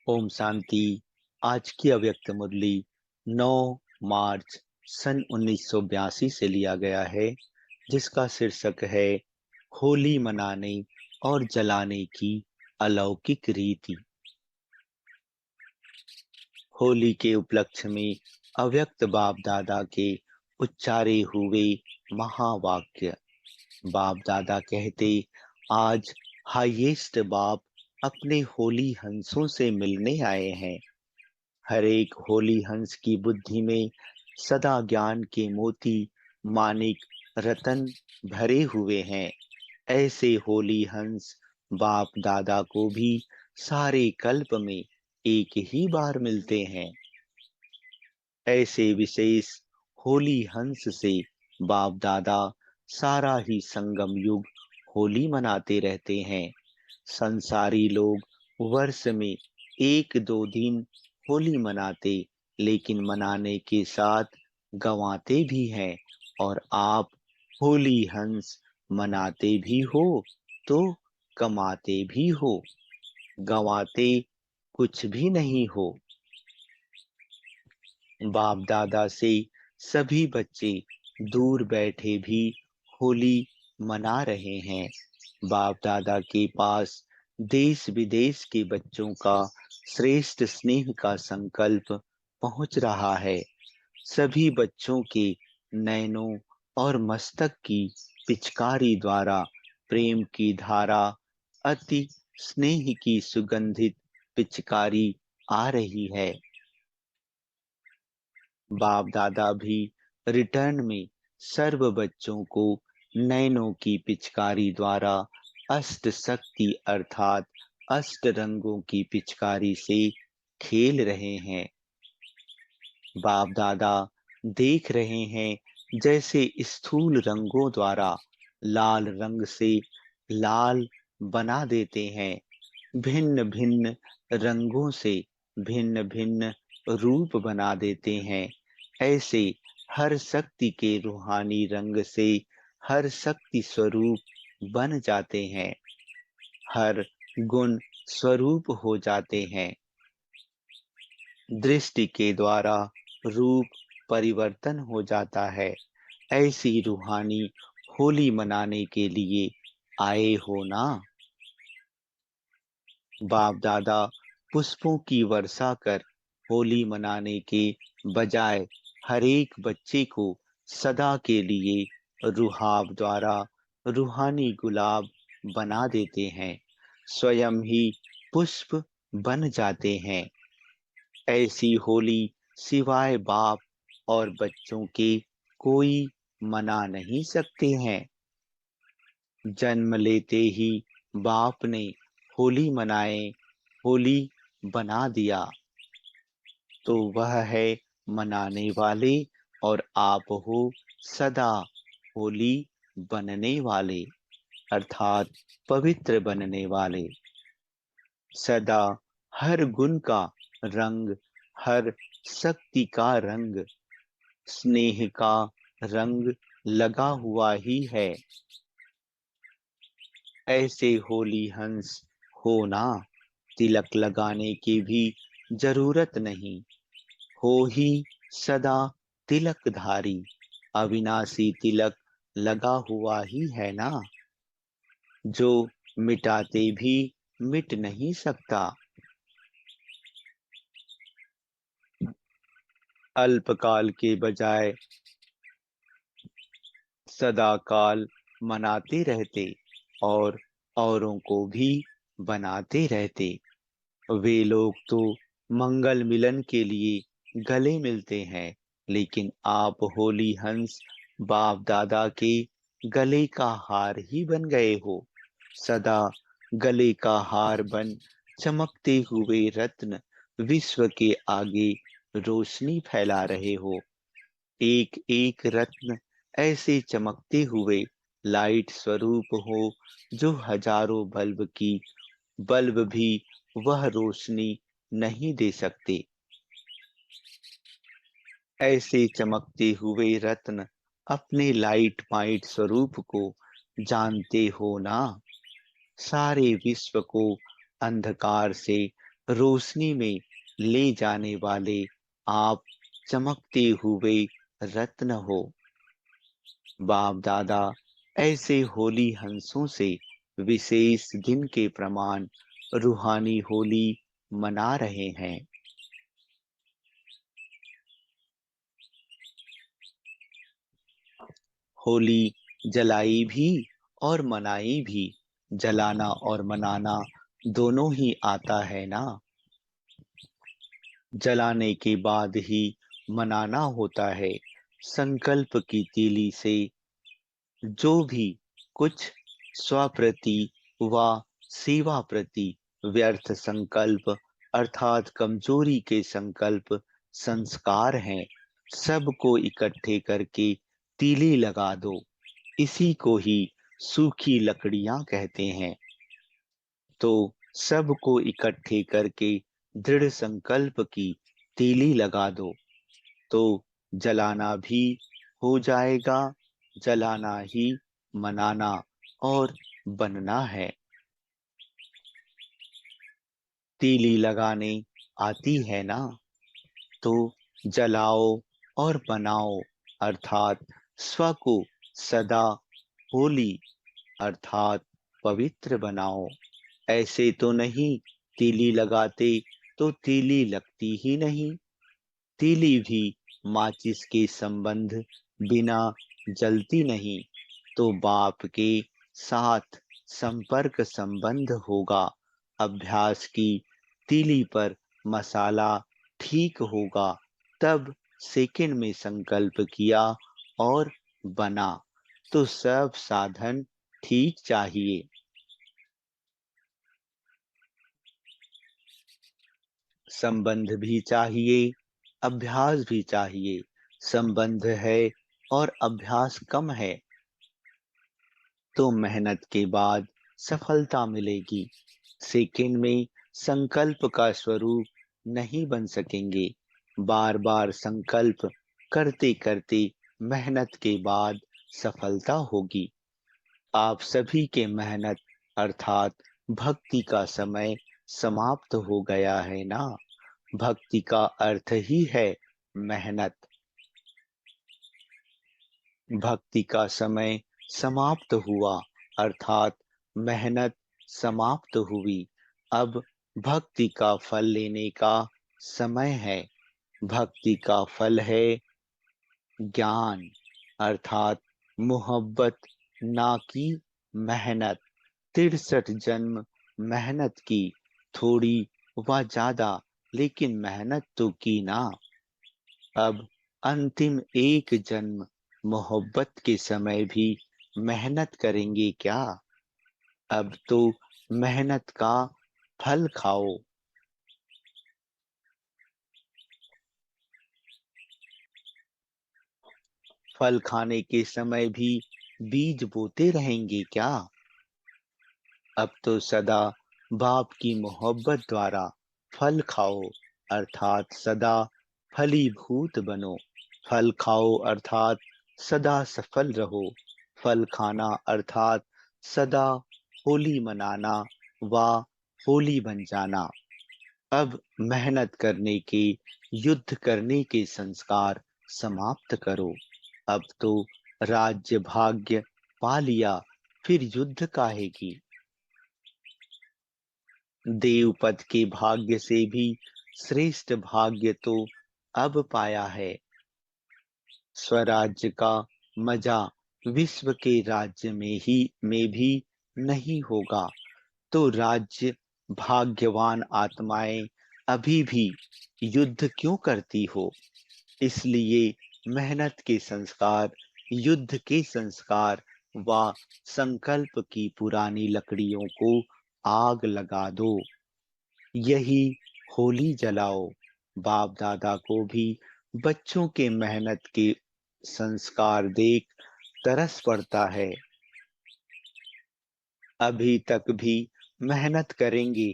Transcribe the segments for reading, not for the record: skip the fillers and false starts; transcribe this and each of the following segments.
ओम शांति। आज की अव्यक्त मुरली 9 मार्च सन 1982 से लिया गया है, जिसका शीर्षक है होली मनाने और जलाने की अलौकिक रीति। होली के उपलक्ष्य में अव्यक्त बाप दादा के उच्चारे हुए महावाक्य। बाप दादा कहते, आज हाईएस्ट बाप अपने होली हंसों से मिलने आए हैं। हर एक होली हंस की बुद्धि में सदा ज्ञान के मोती, मानिक, रतन भरे हुए हैं। ऐसे होली हंस बाप दादा को भी सारे कल्प में एक ही बार मिलते हैं। ऐसे विशेष होली हंस से बाप दादा सारा ही संगम युग होली मनाते रहते हैं। संसारी लोग वर्ष में एक दो दिन होली मनाते, लेकिन मनाने के साथ गंवाते भी हैं। और आप होली हंस मनाते भी हो तो कमाते भी हो, गंवाते कुछ भी नहीं हो। बाप दादा से सभी बच्चे दूर बैठे भी होली मना रहे हैं। बाप दादा के पास देश विदेश के बच्चों का श्रेष्ठ स्नेह का संकल्प पहुंच रहा है। सभी बच्चों के नैनों और मस्तक की पिचकारी द्वारा प्रेम की धारा, अति स्नेह की सुगंधित पिचकारी आ रही है। बाप दादा भी रिटर्न में सर्व बच्चों को नैनों की पिचकारी द्वारा अष्ट शक्ति अर्थात अष्ट रंगों की पिचकारी से खेल रहे हैं। बाप दादा देख रहे हैं जैसे स्थूल रंगों द्वारा लाल रंग से लाल बना देते हैं, भिन्न भिन्न रंगों से भिन्न भिन्न रूप बना देते हैं। ऐसे हर शक्ति के रूहानी रंग से हर शक्ति स्वरूप बन जाते हैं, हर गुण स्वरूप हो जाते हैं। दृष्टि के द्वारा रूप परिवर्तन हो जाता है। ऐसी रूहानी होली मनाने के लिए आए हो ना। बाप दादा पुष्पों की वर्षा कर होली मनाने के बजाय हर एक बच्चे को सदा के लिए रुहाब द्वारा रूहानी गुलाब बना देते हैं, स्वयं ही पुष्प बन जाते हैं। ऐसी होली सिवाय बाप और बच्चों के कोई मना नहीं सकते हैं। जन्म लेते ही बाप ने होली मनाए, होली बना दिया, तो वह है मनाने वाले, और आप हो सदा होली बनने वाले, अर्थात पवित्र बनने वाले। सदा हर गुण का रंग, हर शक्ति का रंग, स्नेह का रंग लगा हुआ ही है। ऐसे होली हंस हो ना, तिलक लगाने की भी जरूरत नहीं। हो ही सदा तिलकधारी, अविनाशी तिलक लगा हुआ ही है ना, जो मिटाते भी मिट नहीं सकता। अल्पकाल के बजाय सदा काल मनाते रहते और औरों को भी बनाते रहते। वे लोग तो मंगल मिलन के लिए गले मिलते हैं, लेकिन आप होली हंस बाप दादा के गले का हार ही बन गए हो। सदा गले का हार बन चमकते हुए रत्न विश्व के आगे रोशनी फैला रहे हो। एक एक रत्न ऐसे चमकते हुए लाइट स्वरूप हो, जो हजारों बल्ब भी वह रोशनी नहीं दे सकते। ऐसे चमकते हुए रत्न अपने लाइट माइट स्वरूप को जानते हो ना। सारे विश्व को अंधकार से रोशनी में ले जाने वाले आप चमकते हुए रत्न हो। बाप दादा ऐसे होली हंसों से विशेष दिन के प्रमाण रूहानी होली मना रहे हैं। होली जलाई भी और मनाई भी, जलाना और मनाना दोनों ही आता है ना। जलाने के बाद ही मनाना होता है। संकल्प की तीली से जो भी कुछ स्वप्रति व सेवा प्रति व्यर्थ संकल्प अर्थात कमजोरी के संकल्प संस्कार हैं, सबको इकट्ठे करके तीली लगा दो। इसी को ही सूखी लकड़ियां कहते हैं। तो सबको इकट्ठे करके दृढ़ संकल्प की तीली लगा दो, तो जलाना भी हो जाएगा, जलाना ही मनाना और बनना है। तीली लगाने आती है ना, तो जलाओ और बनाओ अर्थात स्व को सदा होली अर्थात पवित्र बनाओ। ऐसे तो नहीं तीली लगाते तो तीली लगती ही नहीं। तीली भी माचिस के संबंध बिना जलती नहीं, तो बाप के साथ संपर्क संबंध होगा। अभ्यास की तीली पर मसाला ठीक होगा, तब सेकंड में संकल्प किया और बना, तो सब साधन ठीक चाहिए। संबंध भी चाहिए, अभ्यास भी चाहिए। संबंध है और अभ्यास कम है, तो मेहनत के बाद सफलता मिलेगी। सेकंड में संकल्प का स्वरूप नहीं बन सकेंगे। बार बार संकल्प करते करते मेहनत के बाद सफलता होगी। आप सभी के मेहनत अर्थात भक्ति का समय समाप्त हो गया है ना। भक्ति का अर्थ ही है मेहनत। भक्ति का समय समाप्त हुआ अर्थात मेहनत समाप्त हुई। अब भक्ति का फल लेने का समय है। भक्ति का फल है ज्ञान अर्थात मोहब्बत, ना की मेहनत। 63 जन्म मेहनत की, थोड़ी व ज्यादा, लेकिन मेहनत तो की ना। अब अंतिम एक जन्म मोहब्बत के समय भी मेहनत करेंगे क्या? अब तो मेहनत का फल खाओ। फल खाने के समय भी बीज बोते रहेंगे क्या? अब तो सदा बाप की मोहब्बत द्वारा फल खाओ अर्थात सदा फलीभूत बनो। फल खाओ अर्थात सदा सफल रहो। फल खाना अर्थात सदा होली मनाना व होली बन जाना। अब मेहनत करने के, युद्ध करने के संस्कार समाप्त करो। अब तो राज्य भाग्य पा लिया, फिर युद्ध काहे की? देवपद के भाग्य से भी श्रेष्ठ भाग्य तो अब पाया है। स्वराज्य का मजा विश्व के राज्य में भी नहीं होगा, तो राज्य भाग्यवान आत्माएं अभी भी युद्ध क्यों करती हो? इसलिए मेहनत के संस्कार, युद्ध के संस्कार व संकल्प की पुरानी लकड़ियों को आग लगा दो। यही होली जलाओ। बाप दादा को भी बच्चों के मेहनत के संस्कार देख तरस पड़ता है। अभी तक भी मेहनत करेंगे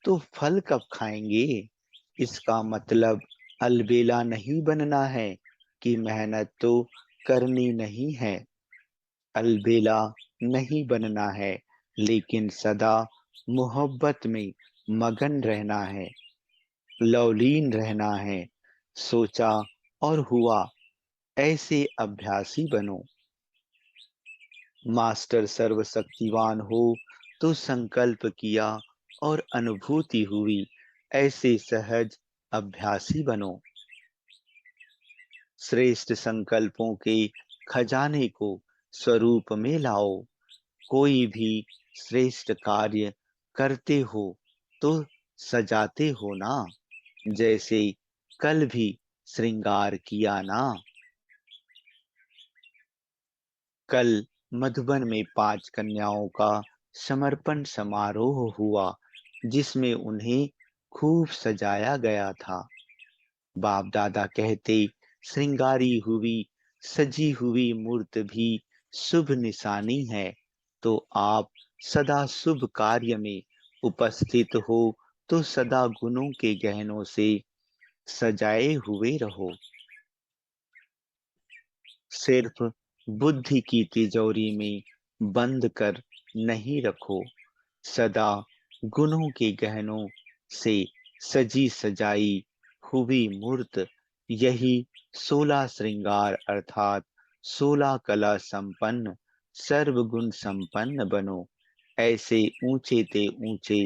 तो फल कब खाएंगे? इसका मतलब अलबेला नहीं बनना है कि मेहनत तो करनी नहीं है। अलबेला नहीं बनना है, लेकिन सदा मोहब्बत में मगन रहना है, लवलीन रहना है, सोचा और हुआ ऐसे अभ्यासी बनो। मास्टर सर्वशक्तिवान हो तो संकल्प किया और अनुभूति हुई, ऐसे सहज अभ्यासी बनो। श्रेष्ठ संकल्पों के खजाने को स्वरूप में लाओ। कोई भी श्रेष्ठ कार्य करते हो तो सजाते हो ना, जैसे कल भी श्रृंगार किया ना। कल मधुबन में 5 कन्याओं का समर्पण समारोह हुआ, जिसमें उन्हें खूब सजाया गया था। बाप दादा कहते, श्रृंगारी हुई सजी हुई मूर्त भी शुभ निशानी है। तो आप सदा शुभ कार्य में उपस्थित हो तो सदा गुणों के गहनों से सजाए हुए रहो। सिर्फ बुद्धि की तिजोरी में बंद कर नहीं रखो, सदा गुणों के गहनों से सजी सजाई हुई मूर्त, यही 16 श्रृंगार अर्थात 16 कला संपन्न सर्वगुण संपन्न बनो। ऐसे ऊंचे ते ऊंचे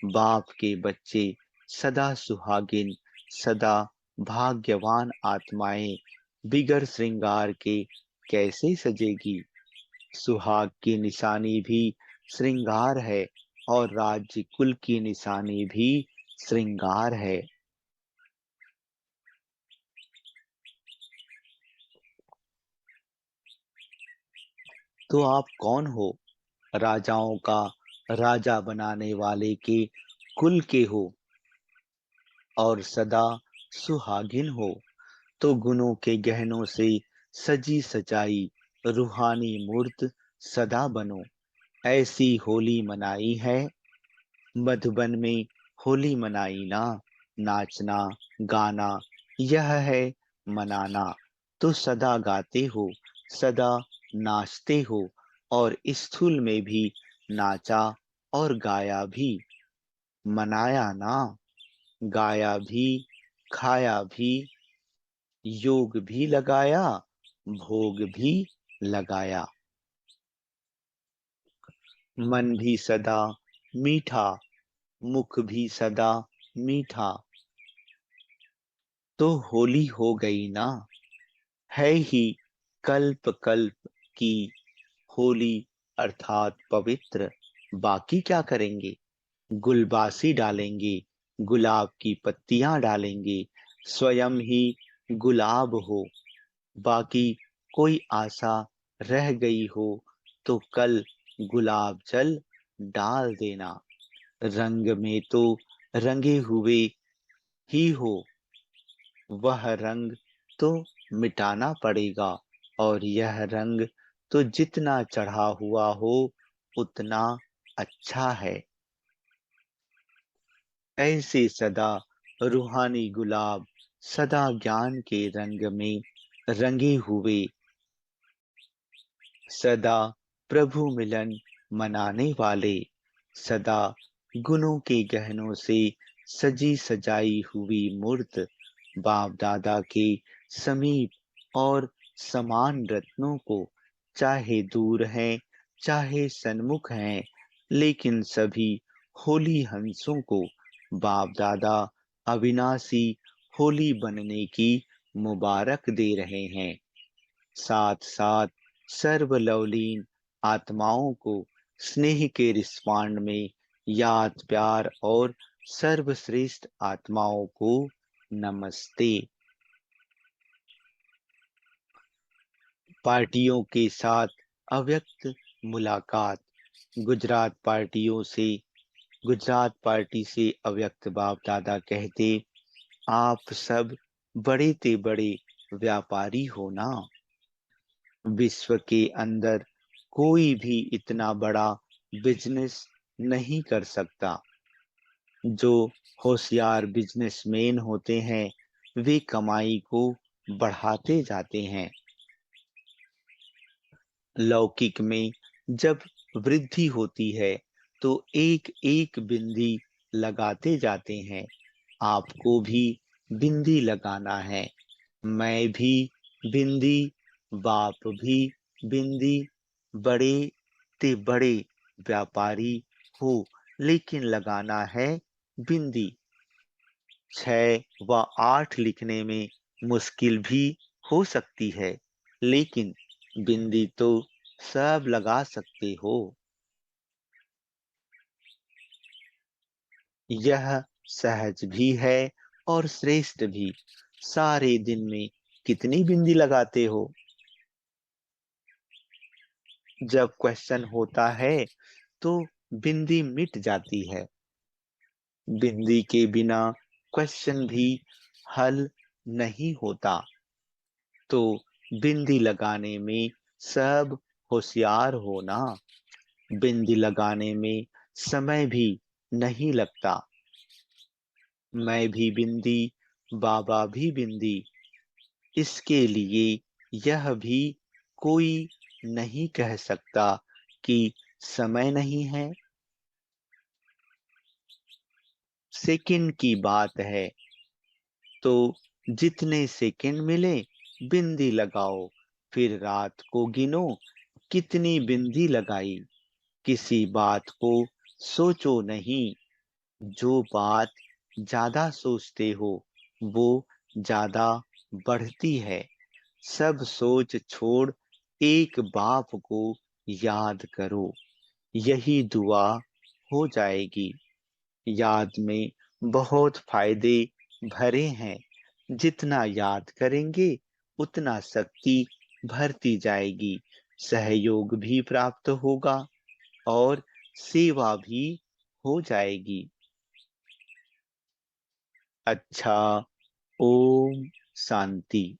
बाप के बच्चे, सदा सुहागिन, सदा भाग्यवान आत्माएं बिगर श्रृंगार के कैसे सजेगी। सुहाग की निशानी भी श्रृंगार है और राज्य कुल की निशानी भी श्रृंगार है। तो आप कौन हो? राजाओं का राजा बनाने वाले के कुल के हो और सदा सुहागिन हो। तो गुणों के गहनों से सजी सजाई रूहानी मूर्त सदा बनो। ऐसी होली मनाई है मधुबन में, होली मनाई ना, नाचना गाना यह है मनाना। तो सदा गाते हो, सदा नाचते हो और स्थूल में भी नाचा और गाया भी। मनाया ना, गाया भी, खाया भी, योग भी लगाया, भोग भी लगाया। मन भी सदा मीठा, मुख भी सदा मीठा, तो होली हो गई ना। है ही कल्प कल्प की होली अर्थात पवित्र। बाकी क्या करेंगे? गुलबासी डालेंगे, गुलाब की पत्तियां डालेंगे, स्वयं ही गुलाब हो। बाकी कोई आशा रह गई हो तो कल गुलाब जल डाल देना। रंग में तो रंगे हुए ही हो, वह रंग तो मिटाना पड़ेगा और यह रंग तो जितना चढ़ा हुआ हो उतना अच्छा है। ऐसे सदा रूहानी गुलाब, सदा ज्ञान के रंग में रंगे हुए, सदा प्रभु मिलन मनाने वाले, सदा गुणों के गहनों से सजी सजाई हुई मूर्त बाप दादा के समीप और समान रत्नों को, चाहे दूर हैं चाहे सन्मुख हैं, लेकिन सभी होली हंसों को बाप दादा अविनाशी होली बनने की मुबारक दे रहे हैं। साथ साथ सर्वलवलीन आत्माओं को स्नेह के रिस्पांड में याद प्यार और सर्वश्रेष्ठ आत्माओं को नमस्ते। पार्टियों के साथ अव्यक्त मुलाकात। गुजरात पार्टियों से गुजरात पार्टी से अव्यक्त बाप दादा कहते, आप सब बड़े ते बड़े व्यापारी हो ना। विश्व के अंदर कोई भी इतना बड़ा बिजनेस नहीं कर सकता। जो होशियार बिजनेसमैन होते हैं वे कमाई को बढ़ाते जाते हैं। लौकिक में जब वृद्धि होती है तो एक एक बिंदी लगाते जाते हैं। आपको भी बिंदी लगाना है। मैं भी बिंदी, बाप भी बिंदी, बड़े ते बड़े व्यापारी हो, लेकिन लगाना है बिंदी। 6 व 8 लिखने में मुश्किल भी हो सकती है, लेकिन बिंदी तो सब लगा सकते हो। यह सहज भी है और श्रेष्ठ भी। सारे दिन में कितनी बिंदी लगाते हो? जब क्वेश्चन होता है तो बिंदी मिट जाती है। बिंदी के बिना क्वेश्चन भी हल नहीं होता। तो बिंदी लगाने में सब होशियार होना। बिंदी लगाने में समय भी नहीं लगता। मैं भी बिंदी, बाबा भी बिंदी। इसके लिए यह भी कोई नहीं कह सकता कि समय नहीं है। सेकंड की बात है तो जितने सेकंड मिले बिंदी लगाओ। फिर रात को गिनो कितनी बिंदी लगाई। किसी बात को सोचो नहीं। जो बात ज्यादा सोचते हो वो ज्यादा बढ़ती है। सब सोच छोड़ एक बाप को याद करो। यही दुआ हो जाएगी। याद में बहुत फायदे भरे हैं। जितना याद करेंगे उतना शक्ति भरती जाएगी। सहयोग भी प्राप्त होगा और सेवा भी हो जाएगी। अच्छा, ओम शांति।